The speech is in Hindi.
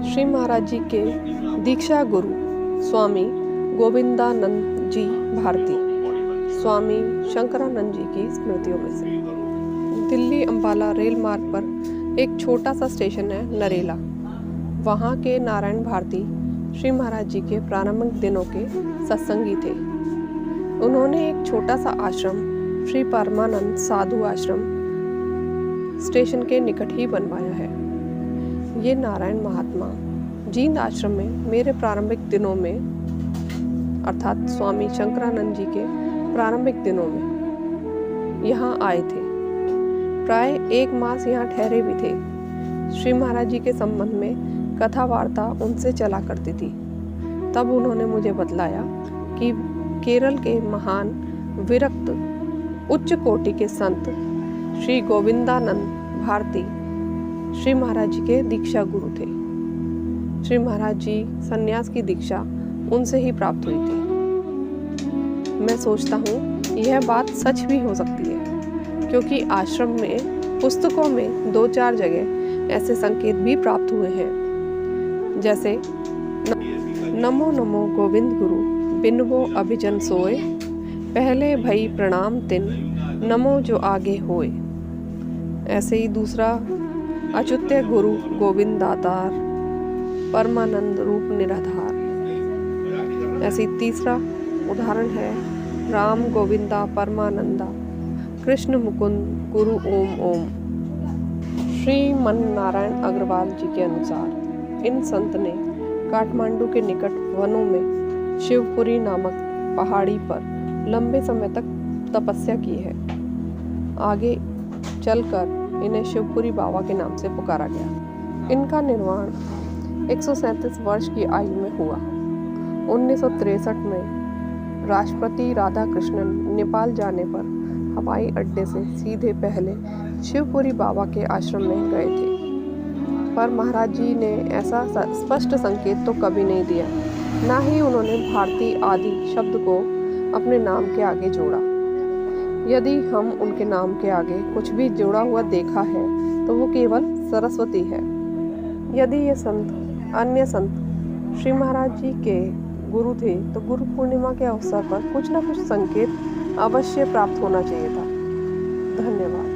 श्री महाराज जी के दीक्षा गुरु स्वामी गोविंदानंद जी भारती, स्वामी शंकरानंद जी की स्मृतियों में से। दिल्ली अंबाला रेल मार्ग पर एक छोटा सा स्टेशन है नरेला। वहाँ के नारायण भारती श्री महाराज जी के प्रारंभिक दिनों के सत्संगी थे। उन्होंने एक छोटा सा आश्रम श्री परमानंद साधु आश्रम स्टेशन के निकट ही बनवाया है। ये नारायण महात्मा जींद आश्रम में मेरे प्रारंभिक दिनों में अर्थात स्वामी शंकरानंद जी के प्रारंभिक दिनों में यहाँ आए थे। प्राय 1 मास यहाँ ठहरे भी थे। श्री महाराज जी के संबंध में कथा वार्ता उनसे चला करती थी। तब उन्होंने मुझे बतलाया कि केरल के महान विरक्त उच्च कोटि के संत श्री गोविंदानंद भारती श्री महाराज जी के दीक्षा गुरु थे। श्री महाराज जी सन्यास की दीक्षा उनसे ही प्राप्त हुई थी। मैं सोचता हूँ यह बात सच भी हो सकती है, क्योंकि आश्रम में पुस्तकों में 2-4 जगह ऐसे संकेत भी प्राप्त हुए हैं, जैसे नमो नमो गोविंद गुरु बिनवो अभिजन सोए, पहले भई प्रणाम तिन नमो जो आगे होए। ऐसे ही दूसरा अच्युत्य गुरु गोविंद दातार परमानंद रूप निराधार। ऐसे ही तीसरा उदाहरण है राम गोविंदा परमानंदा कृष्ण मुकुंद गुरु ओम ओम। श्री मन नारायण अग्रवाल जी के अनुसार इन संत ने काठमांडू के निकट वनों में शिवपुरी नामक पहाड़ी पर लंबे समय तक तपस्या की है। आगे चलकर इन्हें शिवपुरी बाबा के नाम से पुकारा गया। इनका निर्वाण 137 वर्ष की आयु में हुआ। 1963 में राष्ट्रपति राधा कृष्णन नेपाल जाने पर हवाई अड्डे से सीधे पहले शिवपुरी बाबा के आश्रम में गए थे, पर महाराज जी ने ऐसा स्पष्ट संकेत तो कभी नहीं दिया, ना ही उन्होंने भारती आदि शब्द को अपने नाम के आगे जोड़ा। यदि हम उनके नाम के आगे कुछ भी जोड़ा हुआ देखा है तो वो केवल सरस्वती है। यदि ये संत अन्य संत श्री महाराज जी के गुरु थे तो गुरु पूर्णिमा के अवसर पर कुछ ना कुछ संकेत अवश्य प्राप्त होना चाहिए था। धन्यवाद।